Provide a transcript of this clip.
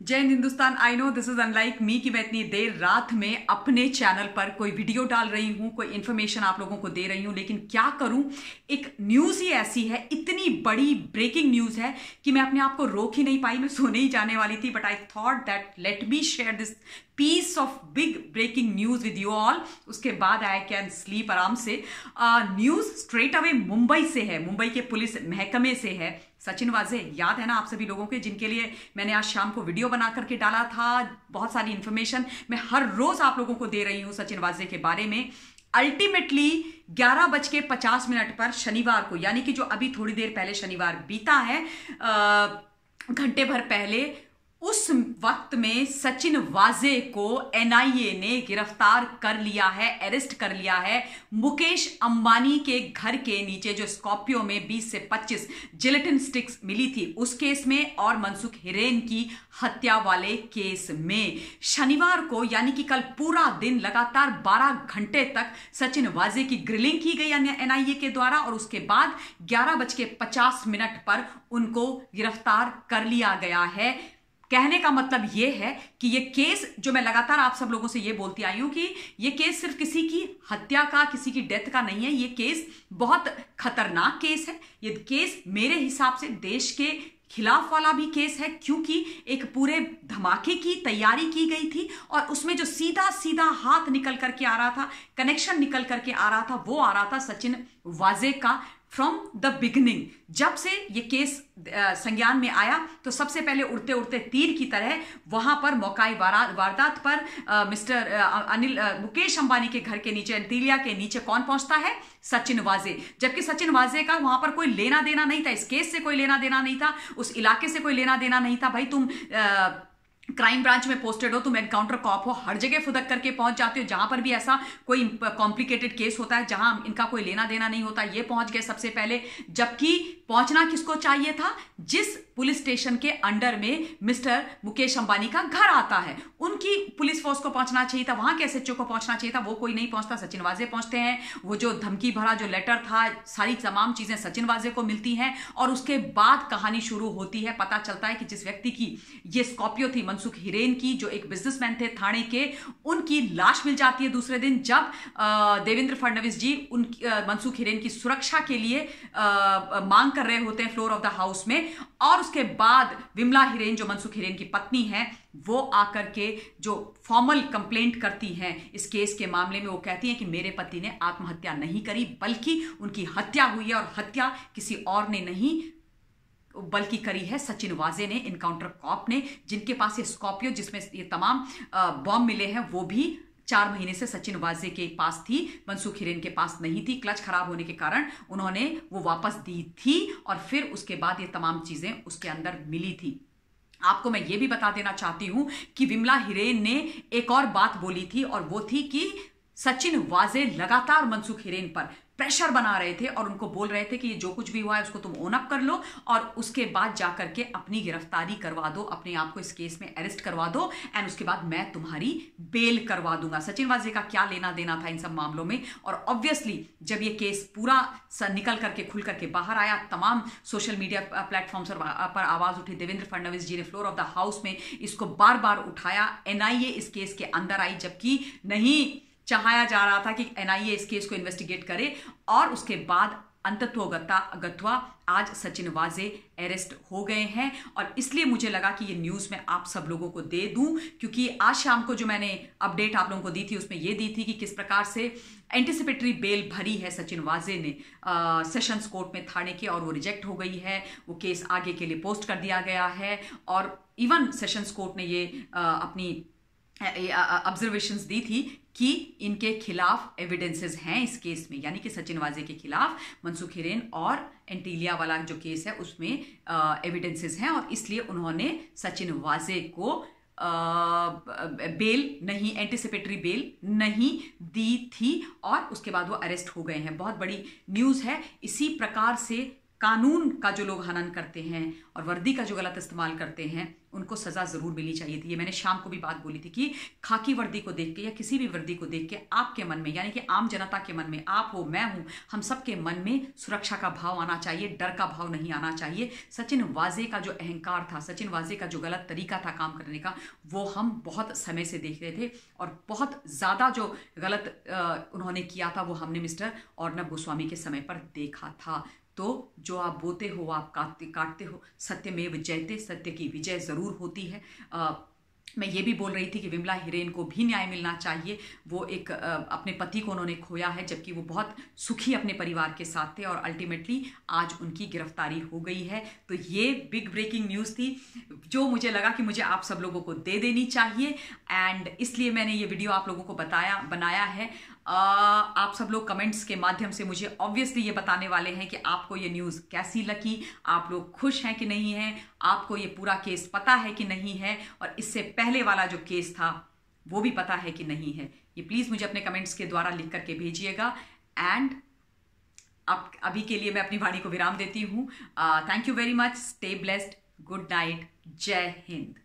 जय Hind Hindustan. I know this is unlike me कि मैं इतनी देर रात में अपने चैनल पर कोई वीडियो डाल रही हूं, कोई इंफॉर्मेशन आप लोगों को दे रही हूं, लेकिन क्या करूं, एक न्यूज ही ऐसी है, इतनी बड़ी ब्रेकिंग न्यूज है कि मैं अपने आप को रोक ही नहीं पाई। मैं सोने ही जाने वाली थी, but I thought that let me share this piece of big breaking news with you all. उसके बाद आई कैन स्लीप आराम से। न्यूज स्ट्रेट अवे मुंबई से है, मुंबई के पुलिस महकमे से है। सचिन वाजे याद है ना आप सभी लोगों के, जिनके लिए मैंने आज शाम को वीडियो बना करके डाला था। बहुत सारी इंफॉर्मेशन मैं हर रोज आप लोगों को दे रही हूं सचिन वाजे के बारे में। अल्टीमेटली 11:50 पर शनिवार को, यानी कि जो अभी थोड़ी देर पहले शनिवार बीता है, घंटे भर पहले, उस वक्त में सचिन वाजे को एनआईए ने गिरफ्तार कर लिया है, अरेस्ट कर लिया है। मुकेश अंबानी के घर के नीचे जो स्कॉर्पियो में 20 से 25 जिलेटिन स्टिक्स मिली थी उस केस में, और मनसुख हिरेन की हत्या वाले केस में शनिवार को, यानी कि कल पूरा दिन लगातार 12 घंटे तक सचिन वाजे की ग्रिलिंग की गई एनआईए के द्वारा, और उसके बाद 11:50 पर उनको गिरफ्तार कर लिया गया है। कहने का मतलब यह है कि यह केस, जो मैं लगातार आप सब लोगों से यह बोलती आई हूं कि यह केस सिर्फ किसी की हत्या का, किसी की डेथ का नहीं है। यह केस बहुत खतरनाक केस है। यह केस मेरे हिसाब से देश के खिलाफ वाला भी केस है, क्योंकि एक पूरे धमाके की तैयारी की गई थी और उसमें जो सीधा सीधा हाथ निकल करके आ रहा था, कनेक्शन निकल करके आ रहा था, वो आ रहा था सचिन वाजे का फ्रॉम द बिगिनिंग। जब से ये केस संज्ञान में आया तो सबसे पहले उड़ते उड़ते तीर की तरह वहां पर मौकाई वारदात पर मुकेश अंबानी के घर के नीचे, एंटीलिया के नीचे कौन पहुंचता है? सचिन वाजे। जबकि सचिन वाजे का वहां पर कोई लेना देना नहीं था, इस केस से कोई लेना देना नहीं था, उस इलाके से कोई लेना देना नहीं था। भाई तुम क्राइम ब्रांच में पोस्टेड हो, तुम एनकाउंटर कॉप हो, हर जगह फुदक करके पहुंच जाते हो। जहां पर भी ऐसा कोई कॉम्प्लिकेटेड केस होता है जहां इनका कोई लेना देना नहीं होता, ये पहुंच गए सबसे पहले। जबकि पहुंचना किसको चाहिए था? जिस पुलिस स्टेशन के अंडर में मिस्टर मुकेश अंबानी का घर आता है, उनकी पुलिस फोर्स को पहुंचना चाहिए था, वहां के एसएचओ को पहुंचना चाहिए था। वो कोई नहीं पहुंचता, सचिन वाजे पहुंचते हैं। वो जो धमकी भरा जो लेटर था, सारी तमाम चीजें सचिन वाजे को मिलती हैं, और उसके बाद कहानी शुरू होती है। पता चलता है कि जिस व्यक्ति की ये स्कॉर्पियो थी, मनसुख हिरेन की, जो एक बिजनेसमैन थे थाने के, उनकी लाश मिल जाती है दूसरे दिन, जब देवेंद्र फडणवीस जी मनसुख हिरेन की सुरक्षा के लिए मांग कर रहे होते हैं फ्लोर ऑफ द हाउस में। और उसके बाद विमला हिरेन, जो मनसुख हिरेन की पत्नी है, वो आकर के जो फॉर्मल कंप्लेंट करती हैं इस केस के मामले में, वो कहती हैं कि मेरे पति ने आत्महत्या नहीं करी, बल्कि उनकी हत्या हुई है, और हत्या किसी और ने नहीं बल्कि करी है सचिन वाजे ने, इनकाउंटर कॉप ने, जिनके पास ये स्कॉर्पियो जिसमें ये तमाम बॉम्ब मिले हैं, वो भी 4 महीने से सचिन वाजे के पास थी, मनसुख हिरेन के पास नहीं थी। क्लच खराब होने के कारण उन्होंने वो वापस दी थी, और फिर उसके बाद ये तमाम चीजें उसके अंदर मिली थी। आपको मैं ये भी बता देना चाहती हूं कि विमला हिरेन ने एक और बात बोली थी, और वो थी कि सचिन वाजे लगातार मनसुख हिरेन पर प्रेशर बना रहे थे और उनको बोल रहे थे कि ये जो कुछ भी हुआ है उसको तुम ओन अप कर लो, और उसके बाद जाकर के अपनी गिरफ्तारी करवा दो, अपने आप को इस केस में अरेस्ट करवा दो, एंड उसके बाद मैं तुम्हारी बेल करवा दूंगा। सचिन वाजे का क्या लेना देना था इन सब मामलों में? और ऑब्वियसली जब ये केस पूरा निकल करके खुल करके बाहर आया, तमाम सोशल मीडिया प्लेटफॉर्म्स पर आवाज उठी। देवेंद्र फडणवीस जी ने फ्लोर ऑफ द हाउस में इसको बार बार उठाया। एनआईए इस केस के अंदर आई, जबकि नहीं चाहा जा रहा था कि एनआईए इस केस को इन्वेस्टिगेट करे, और उसके बाद अंततोगत्वा आज सचिन वाजे अरेस्ट हो गए हैं। और इसलिए मुझे लगा कि ये न्यूज़ मैं आप सब लोगों को दे दूं, क्योंकि आज शाम को जो मैंने अपडेट आप लोगों को दी थी उसमें ये दी थी कि किस प्रकार से एंटिसिपेटरी बेल भरी है सचिन वाजे ने सेशंस कोर्ट में थाने के, और वो रिजेक्ट हो गई है। वो केस आगे के लिए पोस्ट कर दिया गया है, और इवन सेशंस कोर्ट ने ये अपनी ऑब्जर्वेशंस दी थी कि इनके खिलाफ एविडेंसेस हैं इस केस में, यानी कि सचिन वाजे के खिलाफ मनसुख हिरेन और एंटीलिया वाला जो केस है उसमें एविडेंसेस हैं, और इसलिए उन्होंने सचिन वाजे को बेल नहीं, एंटिसिपेटरी बेल नहीं दी थी, और उसके बाद वो अरेस्ट हो गए हैं। बहुत बड़ी न्यूज़ है। इसी प्रकार से कानून का जो लोग हनन करते हैं और वर्दी का जो गलत इस्तेमाल करते हैं उनको सजा जरूर मिलनी चाहिए थी। ये मैंने शाम को भी बात बोली थी कि खाकी वर्दी को देख के या किसी भी वर्दी को देख के आपके मन में, यानी कि आम जनता के मन में, आप हो मैं हूं, हम सबके मन में सुरक्षा का भाव आना चाहिए, डर का भाव नहीं आना चाहिए। सचिन वाजे का जो अहंकार था, सचिन वाजे का जो गलत तरीका था काम करने का, वो हम बहुत समय से देख रहे थे और बहुत ज्यादा जो गलत उन्होंने किया था वो हमने मिस्टर अर्नब गोस्वामी के समय पर देखा था। तो जो आप बोते हो आप काटते हो, सत्यमेव जयते, सत्य की विजय जरूर होती है। मैं ये भी बोल रही थी कि विमला हिरेन को भी न्याय मिलना चाहिए। वो एक अपने पति को उन्होंने खोया है, जबकि वो बहुत सुखी अपने परिवार के साथ थे और अल्टीमेटली आज उनकी गिरफ्तारी हो गई है। तो ये बिग ब्रेकिंग न्यूज़ थी जो मुझे लगा कि मुझे आप सब लोगों को दे देनी चाहिए, एंड इसलिए मैंने ये वीडियो आप लोगों को बनाया है। आप सब लोग कमेंट्स के माध्यम से मुझे ऑब्वियसली ये बताने वाले हैं कि आपको ये न्यूज़ कैसी लगी, आप लोग खुश हैं कि नहीं हैं, आपको ये पूरा केस पता है कि नहीं है, और इससे पहले वाला जो केस था वो भी पता है कि नहीं है। ये प्लीज़ मुझे अपने कमेंट्स के द्वारा लिख करके भेजिएगा। एंड अब अभी के लिए मैं अपनी वाणी को विराम देती हूँ। Thank you very much, stay blessed, good night, जय हिंद।